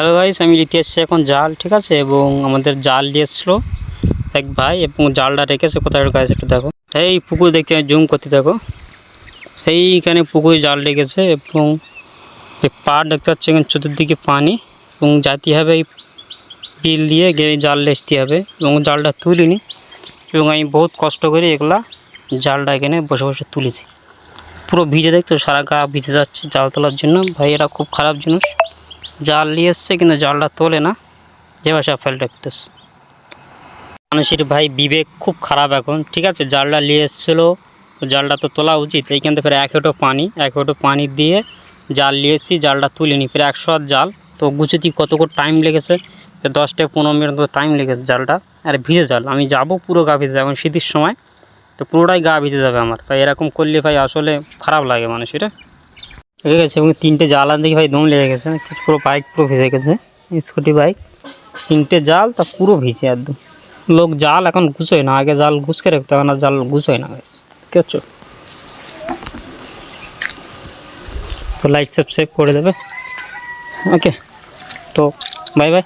Hello guys, আমি নিতে এসেছি এখন জাল, ঠিক আছে। এবং আমাদের জাল নিয়ে এসছিলো এক ভাই এবং জালটা রেখেছে কোথায় গাইস একটু দেখো। এই পুকুর দেখতে জুম করতে দেখো, এইখানে পুকুরে জাল রেখেছে এবং এই পাড় দেখতে পাচ্ছি এখানে চতুর্দিকে পানি এবং যেতে হবে এই বিল দিয়ে জাল আসতে হবে এবং জালটা তুলিনি এবং আমি বহুত কষ্ট করে এগুলা জালটা এখানে বসে বসে তুলেছি। পুরো ভিজে দেখতো, সারা গা ভিজে যাচ্ছে জাল তোলার জন্য। ভাই এরা খুব খারাপ জিনিস, জাল নিয়ে এসছে কিন্তু জালটা তোলে না, যে বাসা ফেল রাখতেছে। মানুষের ভাই বিবেক খুব খারাপ এখন, ঠিক আছে। জালটা নিয়ে এসেছিলো, জালটা তো তোলা উচিত। এইখান থেকে প্রায় 1 হাঁটু পানি দিয়ে জাল নিয়ে এসেছি, জালটা তুলিনি। প্রায় 100 হাত জাল, তো গুছোতে কত টাইম লেগেছে, 10 থেকে 15 মিনিট মতো টাইম লেগেছে জালটা। আর ভিজে জাল, আমি যাব পুরো গা ভিজে যাবে শীতের সময়, তো পুরোটাই গা ভিজে যাবে আমার। ভাই এরকম করলে ভাই আসলে খারাপ লাগে মানুষের, ঠিক আছে। এবং 3টে জাল আন দেখি ভাই দম লেগে গেছে, পুরো বাইক পুরো ভিজে গেছে, স্কুটি বাইক 3টে জাল তা পুরো ভিজে একদম। লোক জাল এখন গুছোয় না, আগে জাল গুছকে রাখতে হবে, না জাল গুছোয় না গাইস, ঠিক আছে। তো লাইক সাবস্ক্রাইব করে দেবে, ওকে। তো বাই বাই।